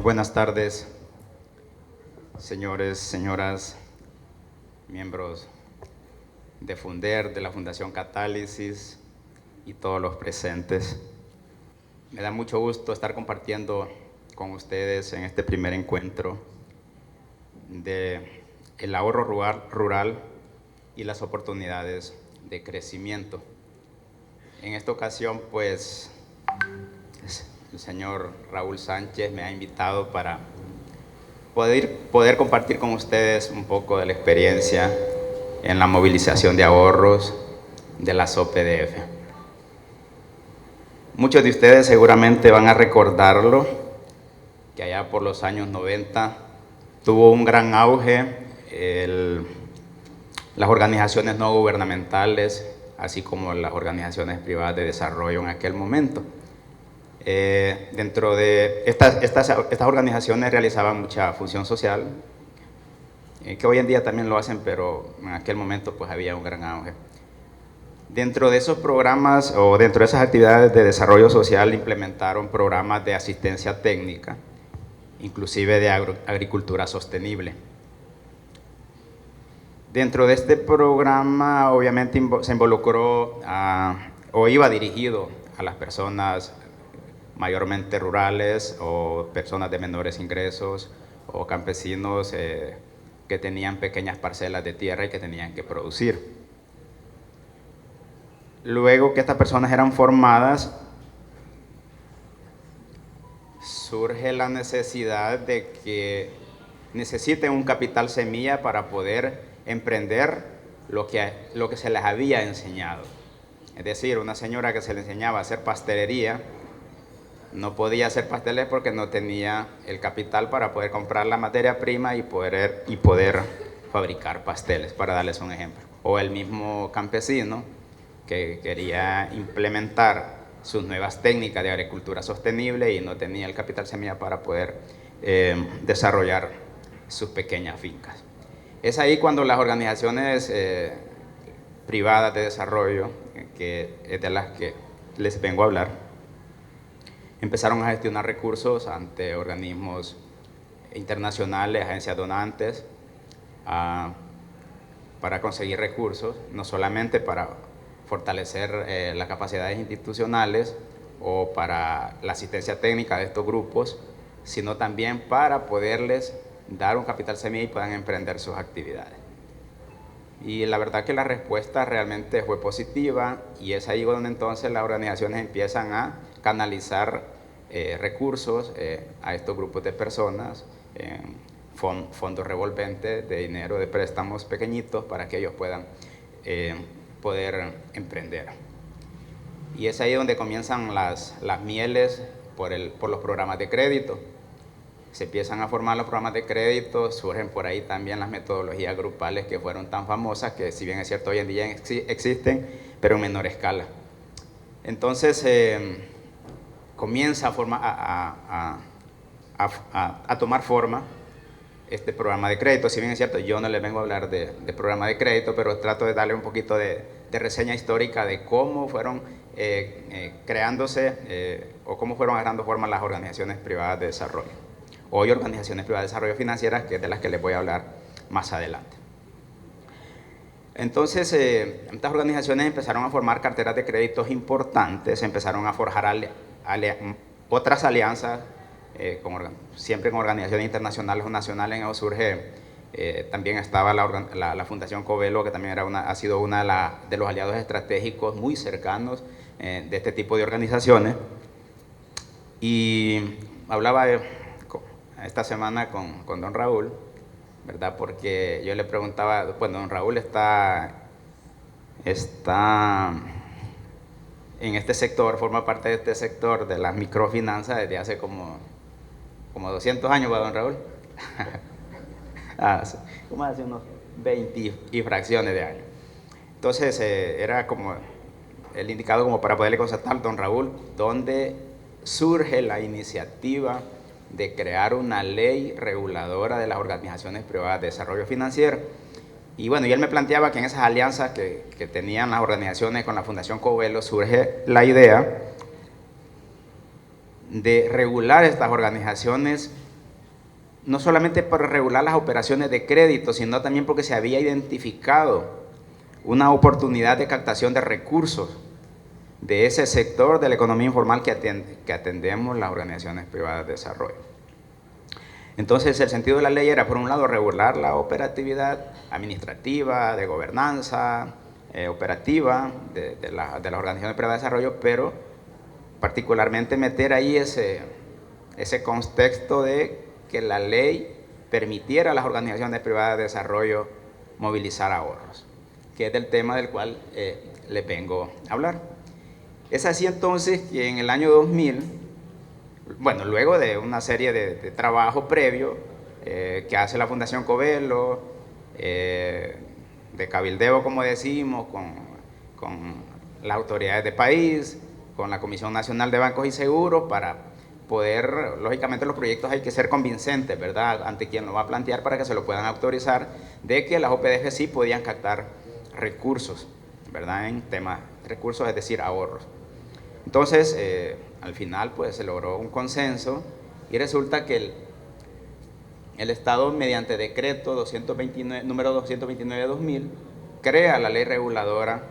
buenas tardes, señores, señoras, miembros de Funder, de la Fundación Catálisis y todos los presentes. Me da mucho gusto estar compartiendo con ustedes en este primer encuentro de el ahorro rural y las oportunidades de crecimiento. En esta ocasión, pues, el señor Raúl Sánchez me ha invitado para poder compartir con ustedes un poco de la experiencia en la movilización de ahorros de las OPDF. Muchos de ustedes seguramente van a recordarlo, que allá por los años 90 tuvo un gran auge las organizaciones no gubernamentales, así como las organizaciones privadas de desarrollo en aquel momento. Dentro de estas organizaciones realizaban mucha función social, que hoy en día también lo hacen, pero en aquel momento pues había un gran auge. Dentro de esos programas o dentro de esas actividades de desarrollo social implementaron programas de asistencia técnica, inclusive de agricultura sostenible. Dentro de este programa obviamente se involucró o iba dirigido a las personas mayormente rurales o personas de menores ingresos o campesinos que tenían pequeñas parcelas de tierra y que tenían que producir. Luego que estas personas eran formadas, surge la necesidad de que necesiten un capital semilla para poder emprender lo que se les había enseñado. Es decir, una señora que se le enseñaba a hacer pastelería no podía hacer pasteles porque no tenía el capital para poder comprar la materia prima y poder fabricar pasteles, para darles un ejemplo. O el mismo campesino que quería implementar sus nuevas técnicas de agricultura sostenible y no tenía el capital semilla para poder desarrollar sus pequeñas fincas. Es ahí cuando las organizaciones privadas de desarrollo, que es de las que les vengo a hablar, empezaron a gestionar recursos ante organismos internacionales, agencias donantes, para conseguir recursos, no solamente para fortalecer las capacidades institucionales o para la asistencia técnica de estos grupos, sino también para poderles dar un capital semilla y puedan emprender sus actividades. Y la verdad que la respuesta realmente fue positiva y es ahí donde entonces las organizaciones empiezan a canalizar recursos a estos grupos de personas, fondos revolventes de dinero de préstamos pequeñitos para que ellos puedan poder emprender. Y es ahí donde comienzan las mieles por los programas de crédito. Se empiezan a formar los programas de crédito, surgen por ahí también las metodologías grupales que fueron tan famosas, que si bien es cierto hoy en día existen, pero en menor escala. Entonces comienza a tomar forma este programa de crédito. Si bien es cierto, yo no les vengo a hablar de programa de crédito, pero trato de darle un poquito de reseña histórica de cómo fueron creándose o cómo fueron agarrando forma las organizaciones privadas de desarrollo. Hoy organizaciones privadas de desarrollo financieras, que es de las que les voy a hablar más adelante. Entonces, estas organizaciones empezaron a formar carteras de créditos importantes, empezaron a forjar otras alianzas, siempre con organizaciones internacionales o nacionales. En surge, también estaba la Fundación Covelo, que también ha sido una de los aliados estratégicos muy cercanos de este tipo de organizaciones. Y hablaba esta semana con don Raúl, ¿verdad? Porque yo le preguntaba, bueno, don Raúl está en este sector, forma parte de este sector de las microfinanzas desde hace como 200 años, ¿va, don Raúl? Como hace unos 20 y fracciones de años. Entonces era como el indicado como para poderle constatar, don Raúl, donde surge la iniciativa de crear una ley reguladora de las organizaciones privadas de desarrollo financiero. Y bueno, y él me planteaba que en esas alianzas que tenían las organizaciones con la Fundación Covelo surge la idea de regular estas organizaciones no solamente para regular las operaciones de crédito, sino también porque se había identificado una oportunidad de captación de recursos de ese sector de la economía informal que atendemos las organizaciones privadas de desarrollo. Entonces, el sentido de la ley era, por un lado, regular la operatividad administrativa, de gobernanza, operativa de las organizaciones privadas de desarrollo, pero particularmente meter ahí ese contexto de que la ley permitiera a las organizaciones privadas de desarrollo movilizar ahorros, que es del tema del cual les vengo a hablar. Es así entonces que en el año 2000, bueno, luego de una serie de trabajo previo que hace la Fundación Covelo, de cabildeo, como decimos, con las autoridades del país, con la Comisión Nacional de Bancos y Seguros, para poder, lógicamente los proyectos hay que ser convincentes, ¿verdad?, ante quien lo va a plantear para que se lo puedan autorizar, de que las OPDF sí podían captar recursos, ¿verdad?, en temas de recursos, es decir, ahorros. Entonces, al final, pues se logró un consenso y resulta que el Estado, mediante decreto número 229 de 2000, crea la ley reguladora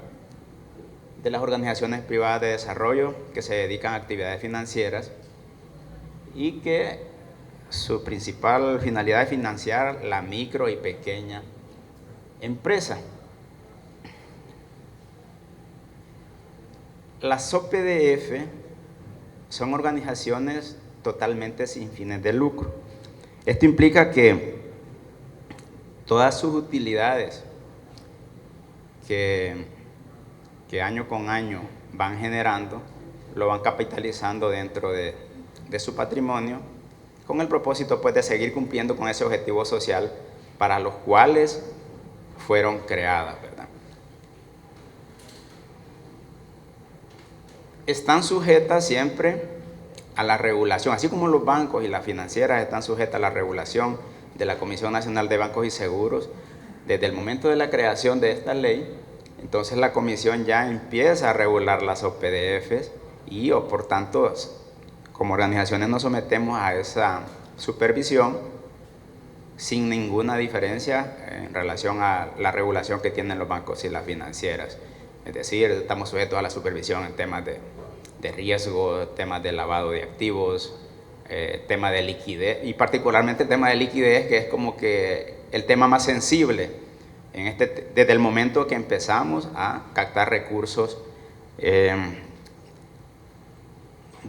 de las organizaciones privadas de desarrollo que se dedican a actividades financieras y que su principal finalidad es financiar la micro y pequeña empresa. Las OPDF son organizaciones totalmente sin fines de lucro. Esto implica que todas sus utilidades que año con año van generando, lo van capitalizando dentro de su patrimonio, con el propósito, pues, de seguir cumpliendo con ese objetivo social para los cuales fueron creadas, ¿verdad? Están sujetas siempre a la regulación, así como los bancos y las financieras están sujetas a la regulación de la Comisión Nacional de Bancos y Seguros. Desde el momento de la creación de esta ley, entonces la Comisión ya empieza a regular las OPDFs y, por tanto, como organizaciones nos sometemos a esa supervisión sin ninguna diferencia en relación a la regulación que tienen los bancos y las financieras. Es decir, estamos sujetos a la supervisión en temas de riesgo, temas de lavado de activos, tema de liquidez, y particularmente el tema de liquidez, que es como que el tema más sensible desde el momento que empezamos a captar recursos de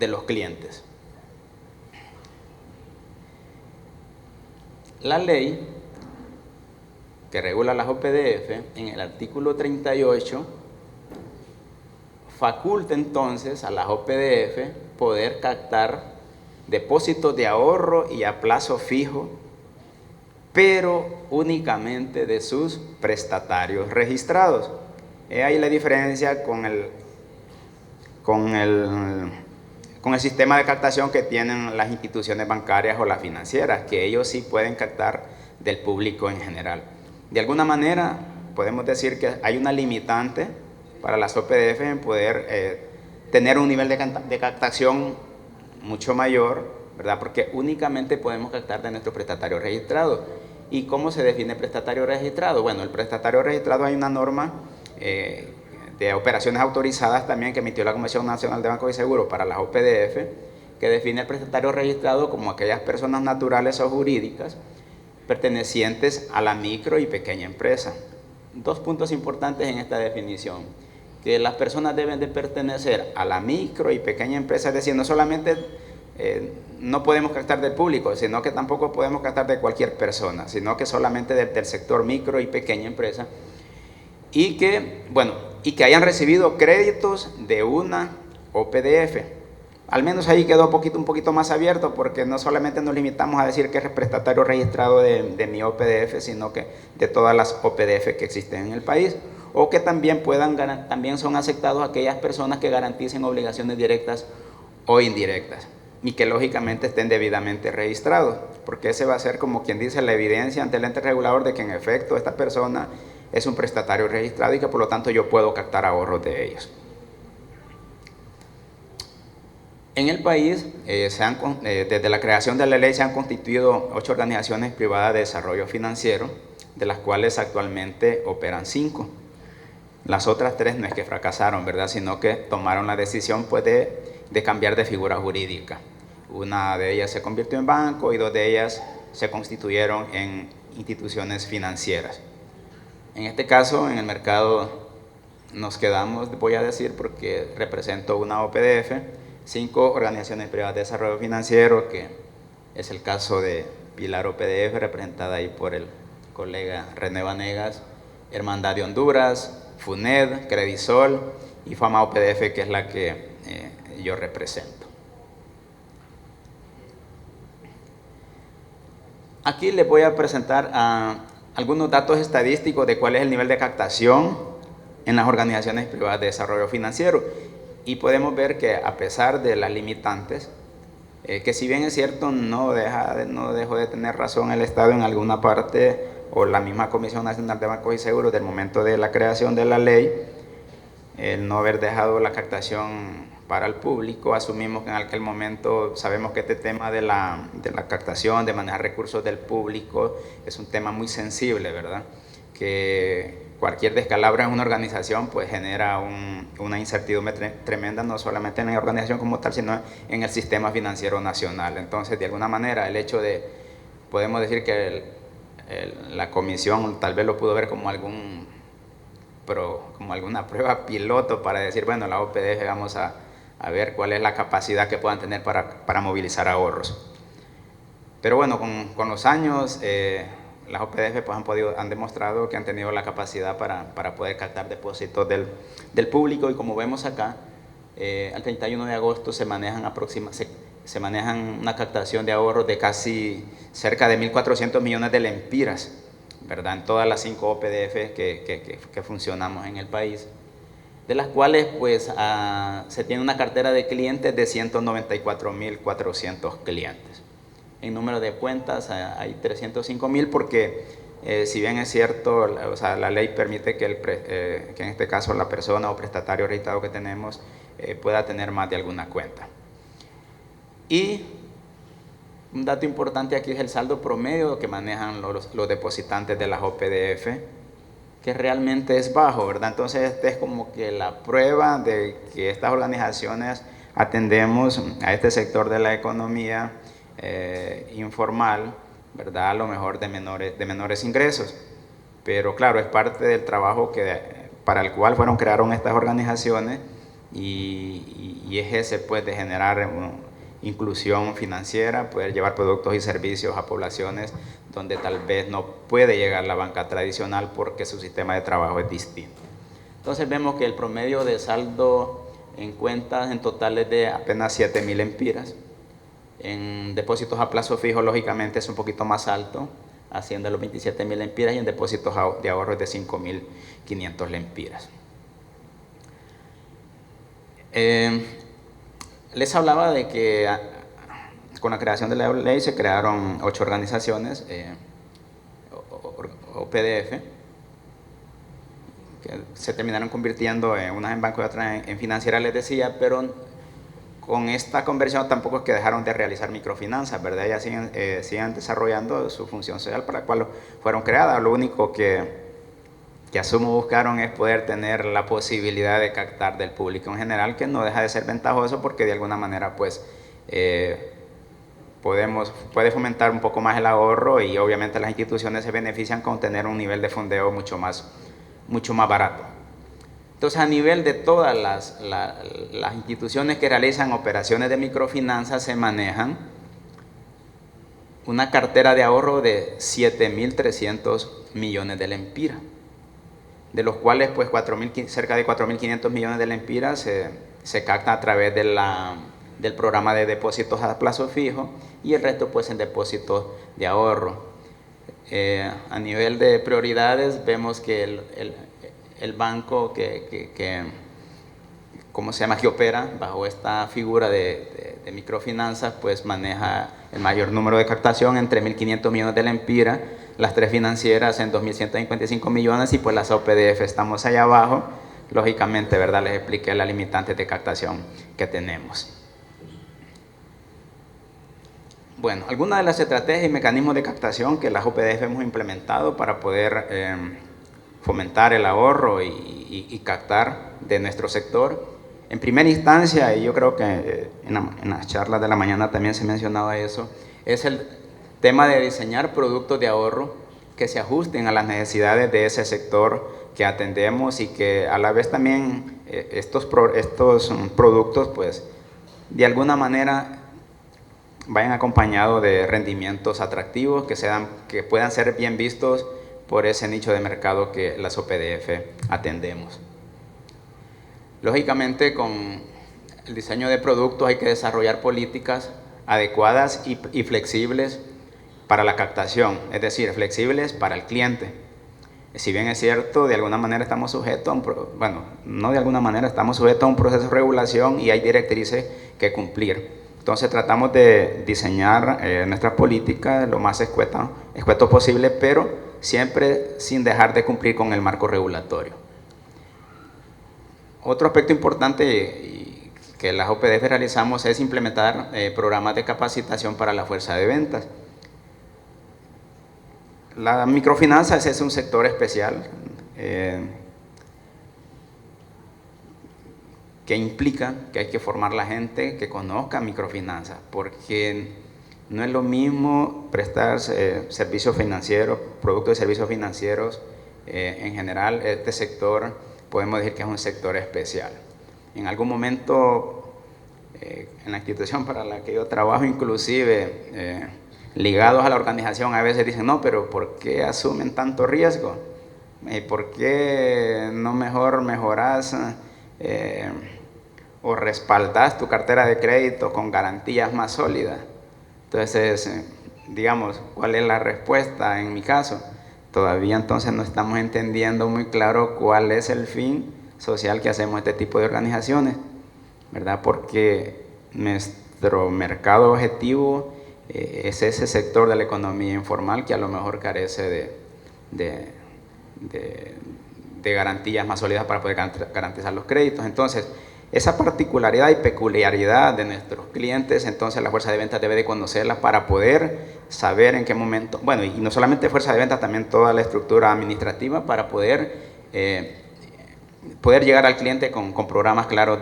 los clientes. La ley que regula las OPDF, en el artículo 38, faculta entonces a las OPDF poder captar depósitos de ahorro y a plazo fijo, pero únicamente de sus prestatarios registrados. Ahí la diferencia con el sistema de captación que tienen las instituciones bancarias o las financieras, que ellos sí pueden captar del público en general. De alguna manera podemos decir que hay una limitante para las OPDF en poder tener un nivel de captación mucho mayor, ¿verdad?, porque únicamente podemos captar de nuestros prestatarios registrados. ¿Y cómo se define prestatario registrado? Bueno, el prestatario registrado, hay una norma de operaciones autorizadas también que emitió la Comisión Nacional de Bancos y Seguros para las OPDF, que define el prestatario registrado como aquellas personas naturales o jurídicas pertenecientes a la micro y pequeña empresa. Dos puntos importantes en esta definición: que las personas deben de pertenecer a la micro y pequeña empresa, es decir, no solamente no podemos captar del público, sino que tampoco podemos captar de cualquier persona, sino que solamente del sector micro y pequeña empresa, y que hayan recibido créditos de una OPDF. Al menos ahí quedó un poquito más abierto, porque no solamente nos limitamos a decir que es prestatario registrado de mi OPDF, sino que de todas las OPDF que existen en el país, o que también son aceptados aquellas personas que garanticen obligaciones directas o indirectas y que lógicamente estén debidamente registrados, porque ese va a ser, como quien dice, la evidencia ante el ente regulador de que en efecto esta persona es un prestatario registrado y que por lo tanto yo puedo captar ahorros de ellos. En el país, desde la creación de la ley, se han constituido 8 organizaciones privadas de desarrollo financiero, de las cuales actualmente operan 5. Las otras 3 no es que fracasaron, ¿verdad?, sino que tomaron la decisión pues, de cambiar de figura jurídica. Una de ellas se convirtió en banco y 2 de ellas se constituyeron en instituciones financieras. En este caso, en el mercado nos quedamos, voy a decir, porque represento una OPDF, 5 organizaciones privadas de desarrollo financiero, que es el caso de Pilar OPDF, representada ahí por el colega René Vanegas, Hermandad de Honduras, FUNED, Credisol y Fama OPDF, que es la que yo represento. Aquí les voy a presentar algunos datos estadísticos de cuál es el nivel de captación en las organizaciones privadas de desarrollo financiero. Y podemos ver que a pesar de las limitantes, que si bien es cierto no dejó de tener razón el Estado en alguna parte, o la misma Comisión Nacional de Bancos y Seguros del momento de la creación de la ley, el no haber dejado la captación para el público. Asumimos que en aquel momento, sabemos que este tema de la captación, de manejar recursos del público, es un tema muy sensible, ¿verdad? Que cualquier descalabro en una organización pues genera una incertidumbre tremenda, no solamente en la organización como tal, sino en el sistema financiero nacional. Entonces, de alguna manera, el hecho de, podemos decir que la comisión tal vez lo pudo ver como alguna prueba piloto para decir, bueno, la OPDF vamos a ver cuál es la capacidad que puedan tener para movilizar ahorros. Pero bueno, con los años, las OPDF pues, han demostrado que han tenido la capacidad para poder captar depósitos del público, y como vemos acá, al 31 de agosto se manejan una captación de ahorros de casi cerca de 1.400 millones de lempiras, ¿verdad?, en todas las 5 OPDF que funcionamos en el país, de las cuales pues, se tiene una cartera de clientes de 194.400 clientes. En número de cuentas hay 305.000 porque si bien es cierto, o sea, la ley permite que en este caso la persona o prestatario registrado que tenemos pueda tener más de alguna cuenta. Y un dato importante aquí es el saldo promedio que manejan los depositantes de las OPDF, que realmente es bajo, ¿verdad? Entonces, esta es como que la prueba de que estas organizaciones atendemos a este sector de la economía informal, ¿verdad?, a lo mejor de menores ingresos. Pero claro, es parte del trabajo para el cual crearon estas organizaciones, y es ese pues de generar inclusión financiera, poder llevar productos y servicios a poblaciones donde tal vez no puede llegar la banca tradicional porque su sistema de trabajo es distinto. Entonces vemos que el promedio de saldo en cuentas en total es de apenas 7.000 lempiras. En depósitos a plazo fijo, lógicamente, es un poquito más alto, asciende a los 27.000 lempiras, y en depósitos de ahorro es de 5.500 lempiras. Les hablaba de que con la creación de la ley se crearon 8 organizaciones OPDF, que se terminaron convirtiendo unas en banco y otras en financiera, les decía, pero con esta conversión tampoco es que dejaron de realizar microfinanzas, ¿verdad? Ellas siguen desarrollando su función social para la cual fueron creadas. Lo único que asumo buscaron es poder tener la posibilidad de captar del público en general, que no deja de ser ventajoso porque de alguna manera pues puede fomentar un poco más el ahorro, y obviamente las instituciones se benefician con tener un nivel de fondeo mucho más barato. Entonces, a nivel de todas las instituciones que realizan operaciones de microfinanzas, se manejan una cartera de ahorro de 7.300 millones de lempiras, de los cuales pues cerca de 4.500 millones de lempiras se captan a través del programa de depósitos a plazo fijo, y el resto pues en depósitos de ahorro. A nivel de prioridades, vemos que el banco que opera bajo esta figura de microfinanzas, pues maneja el mayor número de captación, entre 1.500 millones de lempiras, las 3 financieras en 2.155 millones, y pues las OPDF estamos allá abajo. Lógicamente, ¿verdad?, les expliqué las limitantes de captación que tenemos. Bueno, algunas de las estrategias y mecanismos de captación que las OPDF hemos implementado para poder fomentar el ahorro y captar de nuestro sector. En primera instancia, y yo creo que en las charlas de la mañana también se mencionaba eso, es el tema de diseñar productos de ahorro que se ajusten a las necesidades de ese sector que atendemos y que a la vez también estos productos pues de alguna manera vayan acompañados de rendimientos atractivos que puedan ser bien vistos por ese nicho de mercado que las OPDF atendemos. Lógicamente, con el diseño de productos hay que desarrollar políticas adecuadas y flexibles para la captación, es decir, flexibles para el cliente. Si bien es cierto, de alguna manera estamos sujetos a estamos sujetos a un proceso de regulación y hay directrices que cumplir. Entonces tratamos de diseñar nuestras políticas lo más escueto posible, pero siempre sin dejar de cumplir con el marco regulatorio. Otro aspecto importante que las OPDF realizamos es implementar programas de capacitación para la fuerza de ventas. La microfinanzas es un sector especial que implica que hay que formar la gente que conozca microfinanzas, porque no es lo mismo prestar servicios financieros, productos y servicios financieros en general. Este sector podemos decir que es un sector especial. En algún momento en la institución para la que yo trabajo, inclusive ligados a la organización, a veces dicen, no, pero ¿por qué asumen tanto riesgo? ¿Por qué no mejoras o respaldas tu cartera de crédito con garantías más sólidas? Entonces, digamos, ¿cuál es la respuesta en mi caso? Todavía entonces no estamos entendiendo muy claro cuál es el fin social que hacemos este tipo de organizaciones, ¿verdad? Porque nuestro mercado objetivo es ese sector de la economía informal que a lo mejor carece de garantías más sólidas para poder garantizar los créditos. Entonces, esa particularidad y peculiaridad de nuestros clientes, entonces la fuerza de ventas debe de conocerla para poder saber en qué momento, bueno, y no solamente fuerza de ventas, también toda la estructura administrativa para poder llegar al cliente con programas claros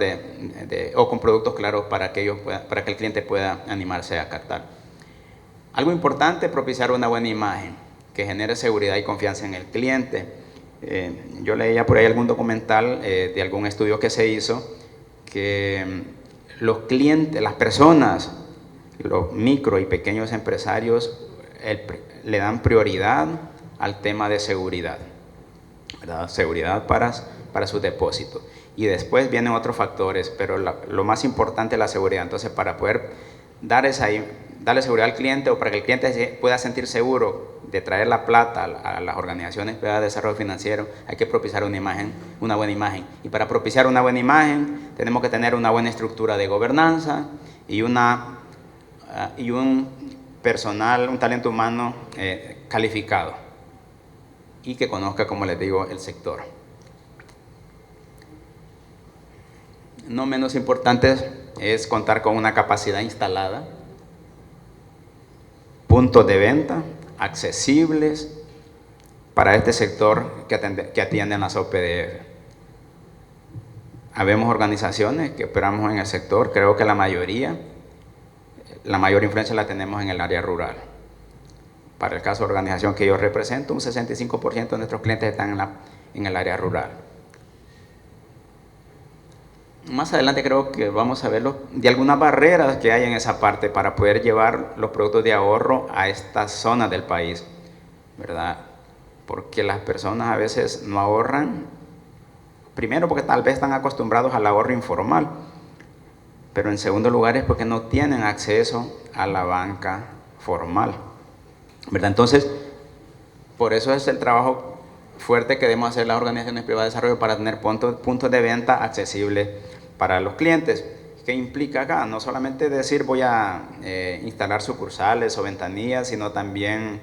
o con productos claros para que el cliente pueda animarse a captar. Algo importante, propiciar una buena imagen que genere seguridad y confianza en el cliente. Yo leía por ahí algún documental de algún estudio que se hizo que los clientes, las personas, los micro y pequeños empresarios le dan prioridad al tema de seguridad, ¿verdad? Seguridad para sus depósitos. Y después vienen otros factores, pero lo más importante es la seguridad. Entonces, para poder darle seguridad al cliente o para que el cliente pueda sentir seguro de traer la plata a las organizaciones de desarrollo financiero, hay que propiciar una buena imagen. Y para propiciar una buena imagen, tenemos que tener una buena estructura de gobernanza y un personal, un talento humano calificado y que conozca, como les digo, el sector. No menos importante es contar con una capacidad instalada, puntos de venta accesibles para este sector que atienden las OPDF. Habemos organizaciones que operamos en el sector, creo que la mayor influencia la tenemos en el área rural. Para el caso de la organización que yo represento, un 65% de nuestros clientes están en el área rural. Más adelante creo que vamos a ver de algunas barreras que hay en esa parte para poder llevar los productos de ahorro a estas zonas del país, ¿verdad? Porque las personas a veces no ahorran, primero porque tal vez están acostumbrados al ahorro informal, pero en segundo lugar es porque no tienen acceso a la banca formal, ¿verdad? Entonces, por eso es el trabajo fuerte que debemos hacer las organizaciones privadas de desarrollo para tener puntos de venta accesibles para los clientes. ¿Qué implica acá? No solamente decir voy a instalar sucursales o ventanillas, sino también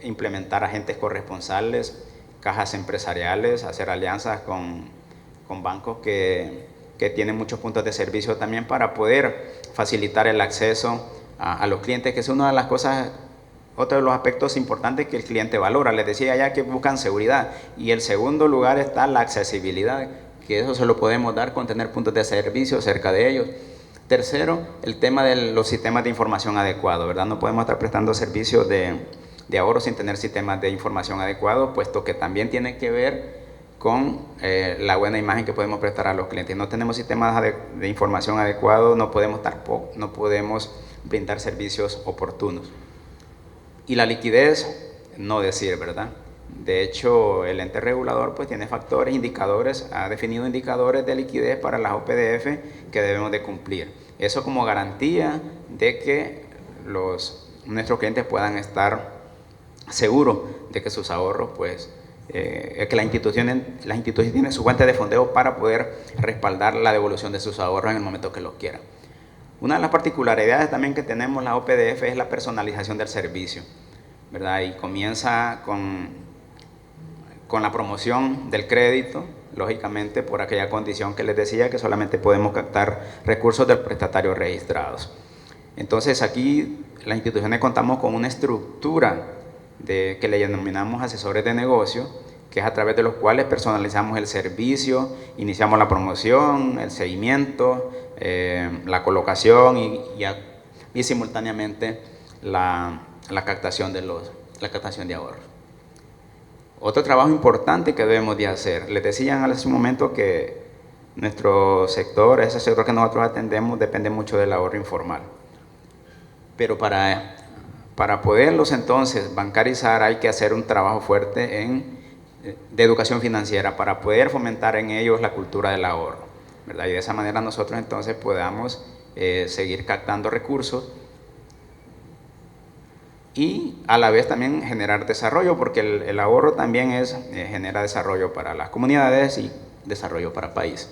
implementar agentes corresponsales, cajas empresariales, hacer alianzas con bancos que tienen muchos puntos de servicio también para poder facilitar el acceso a los clientes, que es una de las cosas, otro de los aspectos importantes que el cliente valora. Les decía ya que buscan seguridad. Y el segundo lugar está la accesibilidad, que eso se lo podemos dar con tener puntos de servicio cerca de ellos. Tercero, el tema de los sistemas de información adecuados, ¿verdad? No podemos estar prestando servicios de ahorro sin tener sistemas de información adecuados, puesto que también tiene que ver con la buena imagen que podemos prestar a los clientes. No tenemos sistemas de información adecuados, no podemos brindar servicios oportunos. Y la liquidez, no decir, ¿verdad? De hecho, el ente regulador pues tiene factores, indicadores, ha definido indicadores de liquidez para las OPDF que debemos de cumplir. Eso como garantía de que nuestros clientes puedan estar seguros de que sus ahorros, pues, que la institución tiene su fuente de fondeo para poder respaldar la devolución de sus ahorros en el momento que los quieran. Una de las particularidades también que tenemos la OPDF es la personalización del servicio, ¿verdad? Y comienza con la promoción del crédito, lógicamente por aquella condición que les decía, que solamente podemos captar recursos del prestatario registrados. Entonces aquí las instituciones contamos con una estructura que le denominamos asesores de negocio, que es a través de los cuales personalizamos el servicio, iniciamos la promoción, el seguimiento, la colocación y simultáneamente la captación de ahorros. Otro trabajo importante que debemos de hacer, les decían hace un momento que nuestro sector, ese sector que nosotros atendemos, depende mucho del ahorro informal. Pero para poderlos entonces bancarizar hay que hacer un trabajo fuerte de educación financiera para poder fomentar en ellos la cultura del ahorro, ¿verdad? Y de esa manera nosotros entonces podamos seguir captando recursos y a la vez también generar desarrollo, porque el ahorro también genera desarrollo para las comunidades y desarrollo para el país.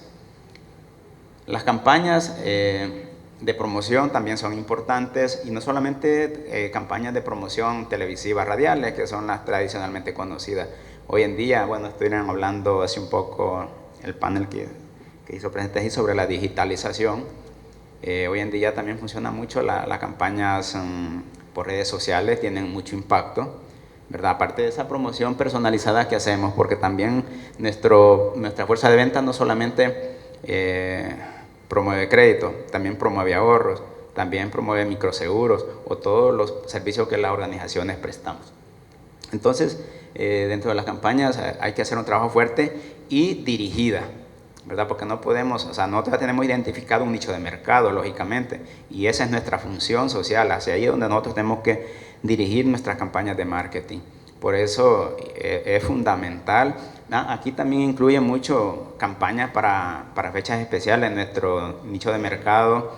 Las campañas de promoción también son importantes, y no solamente campañas de promoción televisivas, radiales, que son las tradicionalmente conocidas. Hoy en día, bueno, estuvieron hablando hace un poco el panel que hizo presente sobre la digitalización. Hoy en día también funciona mucho las campañas por redes sociales, tienen mucho impacto, ¿verdad? Aparte de esa promoción personalizada que hacemos, porque también nuestra fuerza de venta no solamente promueve crédito, también promueve ahorros, también promueve microseguros o todos los servicios que las organizaciones prestamos. Entonces, dentro de las campañas hay que hacer un trabajo fuerte y dirigida, ¿verdad? Porque no podemos, nosotros tenemos identificado un nicho de mercado, lógicamente, y esa es nuestra función social, hacia ahí donde nosotros tenemos que dirigir nuestras campañas de marketing. Por eso es fundamental. Aquí también incluye mucho campañas para fechas especiales. Nuestro nicho de mercado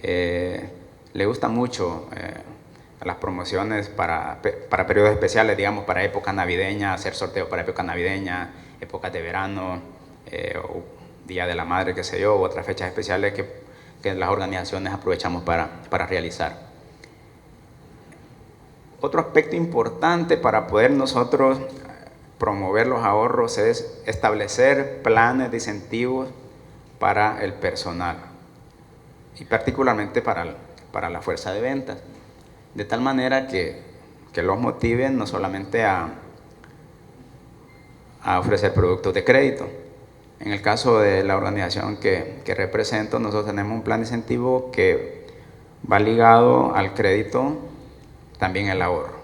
le gusta mucho las promociones para periodos especiales, digamos, para época navideña, hacer sorteos para época navideña, épocas de verano, Día de la Madre, qué sé yo, u otras fechas especiales que las organizaciones aprovechamos para realizar. Otro aspecto importante para poder nosotros promover los ahorros es establecer planes de incentivos para el personal y particularmente para la fuerza de ventas, de tal manera que los motiven no solamente a ofrecer productos de crédito. En el caso de la organización que represento, nosotros tenemos un plan de incentivo que va ligado al crédito, también el ahorro,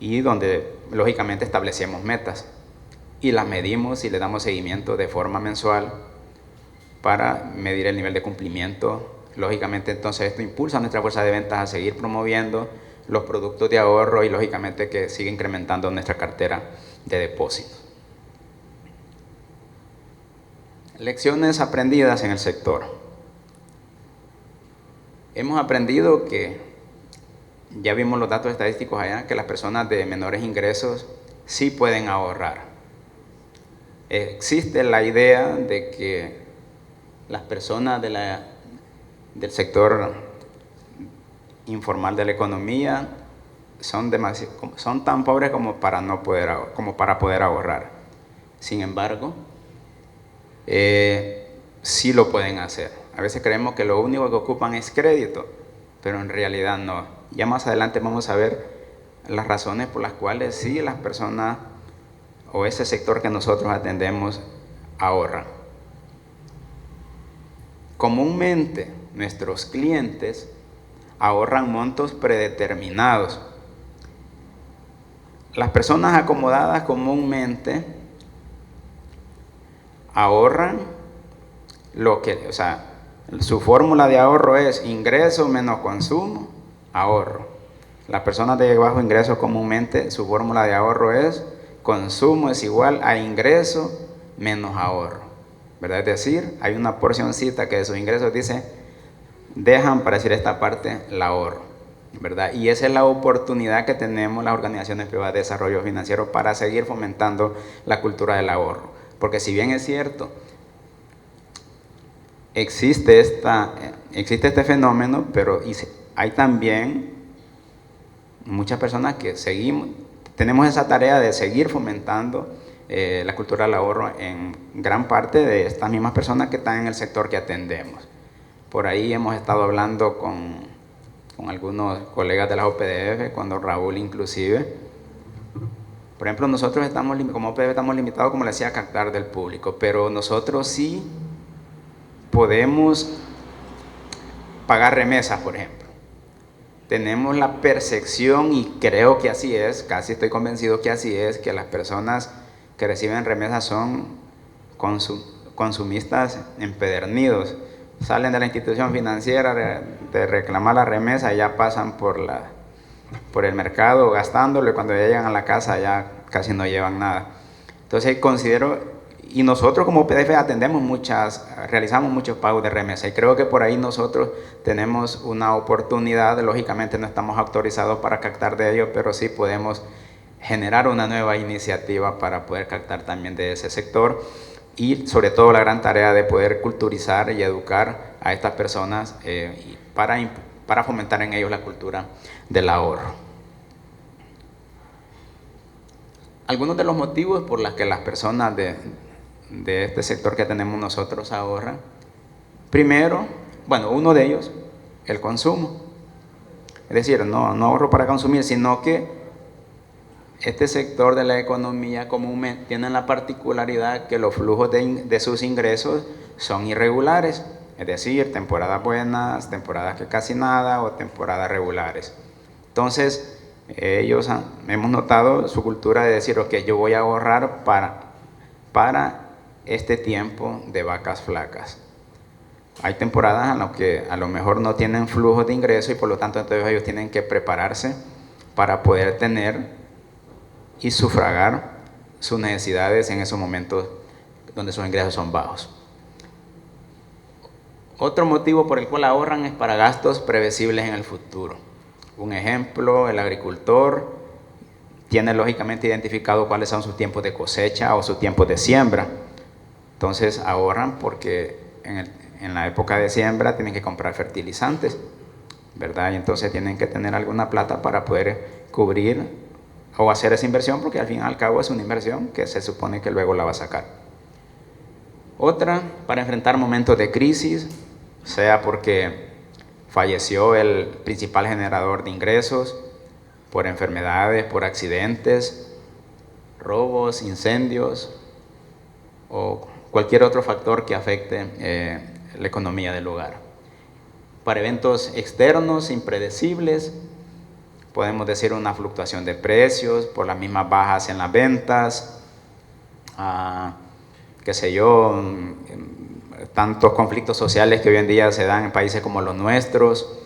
y donde lógicamente establecemos metas y las medimos y le damos seguimiento de forma mensual para medir el nivel de cumplimiento. Lógicamente entonces esto impulsa a nuestra fuerza de ventas a seguir promoviendo los productos de ahorro y lógicamente que sigue incrementando nuestra cartera de depósitos. Lecciones aprendidas en el sector. Hemos aprendido que, ya vimos los datos estadísticos allá, que las personas de menores ingresos sí pueden ahorrar. Existe la idea de que las personas del sector informal de la economía son tan pobres como para poder ahorrar. Sin embargo, sí lo pueden hacer. A veces creemos que lo único que ocupan es crédito, pero en realidad no. Ya más adelante vamos a ver las razones por las cuales sí las personas o ese sector que nosotros atendemos ahorran. Comúnmente nuestros clientes ahorran montos predeterminados. Las personas acomodadas comúnmente ahorran su fórmula de ahorro es ingreso menos consumo, ahorro. Las personas de bajo ingreso comúnmente su fórmula de ahorro es consumo es igual a ingreso menos ahorro, ¿verdad? Es decir, hay una porcioncita que de sus ingresos dice, dejan para decir esta parte, el ahorro, ¿verdad? Y esa es la oportunidad que tenemos las organizaciones privadas de desarrollo financiero para seguir fomentando la cultura del ahorro. Porque si bien es cierto, existe este fenómeno, pero hay también muchas personas que tenemos esa tarea de seguir fomentando la cultura del ahorro en gran parte de estas mismas personas que están en el sector que atendemos. Por ahí hemos estado hablando con algunos colegas de la OPDF, con don Raúl inclusive. Por ejemplo, nosotros como OPDF estamos limitados, como le decía, a captar del público, pero nosotros sí podemos pagar remesas, por ejemplo. Tenemos la percepción, y creo que así es, casi estoy convencido que así es, que las personas que reciben remesas son consumistas empedernidos. Salen de la institución financiera de reclamar la remesa y ya pasan por el mercado gastándolo, y cuando ya llegan a la casa ya casi no llevan nada. Entonces considero, y nosotros como PDF realizamos muchos pagos de remesa, y creo que por ahí nosotros tenemos una oportunidad. Lógicamente no estamos autorizados para captar de ellos, pero sí podemos generar una nueva iniciativa para poder captar también de ese sector, y sobre todo la gran tarea de poder culturizar y educar a estas personas para fomentar en ellos la cultura del ahorro. Algunos de los motivos por los que las personas de este sector que tenemos nosotros ahorran. Primero, uno de ellos, el consumo. Es decir, no ahorro para consumir, sino que este sector de la economía comúnmente tiene la particularidad que los flujos de sus ingresos son irregulares. Es decir, temporadas buenas, temporadas que casi nada, o temporadas regulares. Entonces, hemos notado su cultura de decir, ok, yo voy a ahorrar para este tiempo de vacas flacas. Hay temporadas en las que a lo mejor no tienen flujos de ingreso, y por lo tanto entonces ellos tienen que prepararse para poder tener y sufragar sus necesidades en esos momentos donde sus ingresos son bajos. Otro motivo por el cual ahorran es para gastos previsibles en el futuro. Un ejemplo, el agricultor tiene lógicamente identificado cuáles son sus tiempos de cosecha o sus tiempos de siembra. Entonces ahorran porque en la época de siembra tienen que comprar fertilizantes, ¿verdad? Y entonces tienen que tener alguna plata para poder cubrir o hacer esa inversión, porque al fin y al cabo es una inversión que se supone que luego la va a sacar. Otra, para enfrentar momentos de crisis, sea porque falleció el principal generador de ingresos, por enfermedades, por accidentes, robos, incendios o cualquier otro factor que afecte la economía del lugar. Para eventos externos impredecibles, podemos decir una fluctuación de precios por las mismas bajas en las ventas, tantos conflictos sociales que hoy en día se dan en países como los nuestros,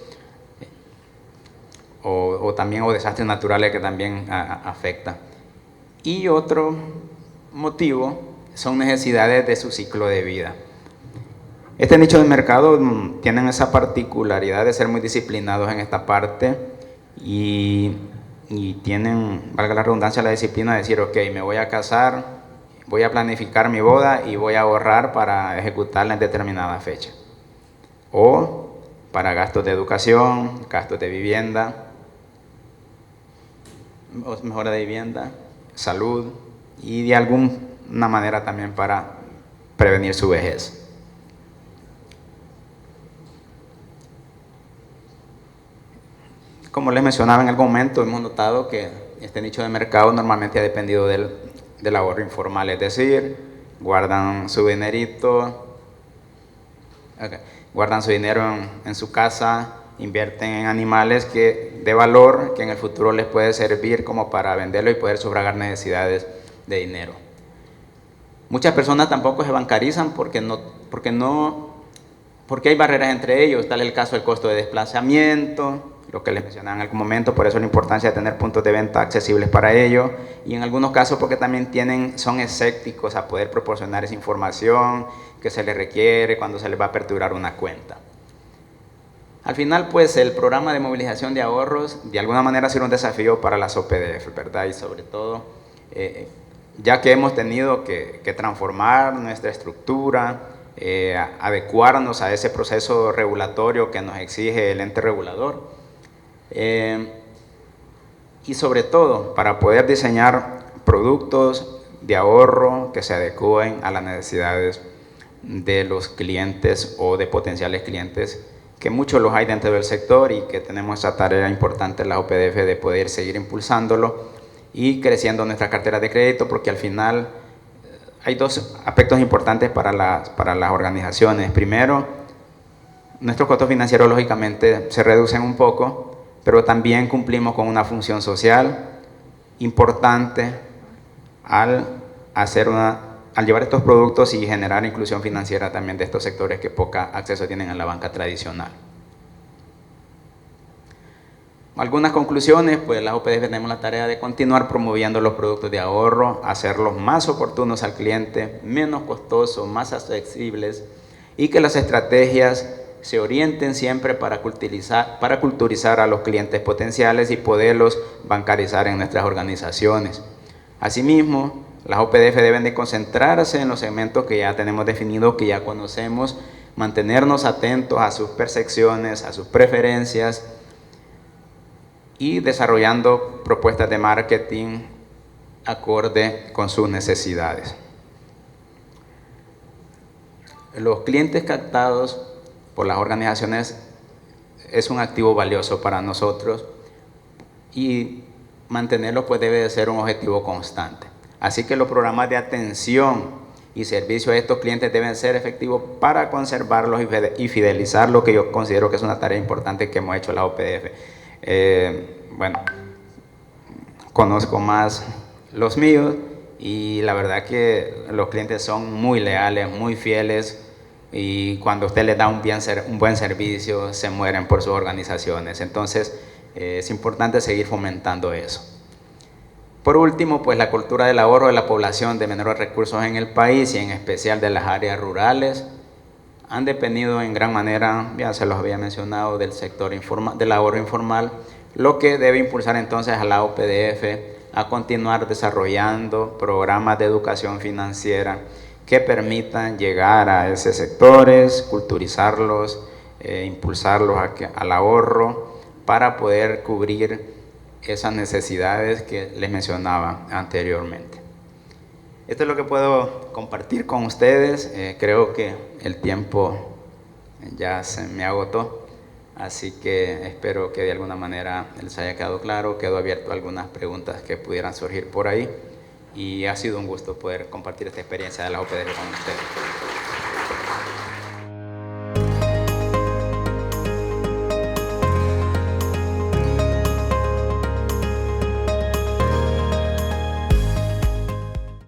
o también desastres naturales que también afectan. Y otro motivo son necesidades de su ciclo de vida. Este nicho de mercado tienen esa particularidad de ser muy disciplinados en esta parte, y tienen, valga la redundancia, la disciplina de decir, ok, me voy a casar, voy a planificar mi boda y voy a ahorrar para ejecutarla en determinada fecha. O para gastos de educación, gastos de vivienda, mejora de vivienda, salud, y de alguna manera también para prevenir su vejez. Como les mencionaba en algún momento, hemos notado que este nicho de mercado normalmente ha dependido del ahorro informal, es decir, guardan su dinerito, guardan su dinero en su casa, invierten en animales de valor que en el futuro les puede servir como para venderlo y poder sufragar necesidades de dinero. Muchas personas tampoco se bancarizan porque hay barreras entre ellos, tal es el caso del costo de desplazamiento, lo que les mencionaba en algún momento, por eso la importancia de tener puntos de venta accesibles para ello, y en algunos casos porque también son escépticos a poder proporcionar esa información que se les requiere cuando se les va a aperturar una cuenta. Al final, pues, el programa de movilización de ahorros de alguna manera ha sido un desafío para las OPDF, ¿verdad? Y sobre todo, ya que hemos tenido que transformar nuestra estructura, adecuarnos a ese proceso regulatorio que nos exige el ente regulador, y sobre todo para poder diseñar productos de ahorro que se adecúen a las necesidades de los clientes o de potenciales clientes, que muchos los hay dentro del sector y que tenemos esa tarea importante en la OPDF de poder seguir impulsándolo y creciendo nuestra cartera de crédito, porque al final hay dos aspectos importantes para las organizaciones. Primero, nuestros costos financieros lógicamente se reducen un poco, pero también cumplimos con una función social importante al llevar estos productos y generar inclusión financiera también de estos sectores que poca acceso tienen a la banca tradicional. Algunas conclusiones, pues la OPDF tenemos la tarea de continuar promoviendo los productos de ahorro, hacerlos más oportunos al cliente, menos costosos, más accesibles, y que las estrategias se orienten siempre para culturizar a los clientes potenciales y poderlos bancarizar en nuestras organizaciones. Asimismo, las OPDF deben de concentrarse en los segmentos que ya tenemos definidos, que ya conocemos, mantenernos atentos a sus percepciones, a sus preferencias y desarrollando propuestas de marketing acorde con sus necesidades. Los clientes captados por las organizaciones es un activo valioso para nosotros y mantenerlo pues debe de ser un objetivo constante. Así que los programas de atención y servicio a estos clientes deben ser efectivos para conservarlos y fidelizar, lo que yo considero que es una tarea importante que hemos hecho la OPDF. Bueno, conozco más los míos y la verdad que los clientes son muy leales, muy fieles, y cuando usted les da un buen servicio se mueren por sus organizaciones. Entonces es importante seguir fomentando eso. Por último, pues la cultura del ahorro de la población de menores recursos en el país y en especial de las áreas rurales han dependido en gran manera, ya se los había mencionado, del sector informal, del ahorro informal, lo que debe impulsar entonces a la OPDF a continuar desarrollando programas de educación financiera que permitan llegar a esos sectores, culturizarlos, impulsarlos al ahorro para poder cubrir esas necesidades que les mencionaba anteriormente. Esto es lo que puedo compartir con ustedes. Creo que el tiempo ya se me agotó, así que espero que de alguna manera les haya quedado claro. Quedo abierto a algunas preguntas que pudieran surgir por ahí y ha sido un gusto poder compartir esta experiencia de la OPDF con ustedes.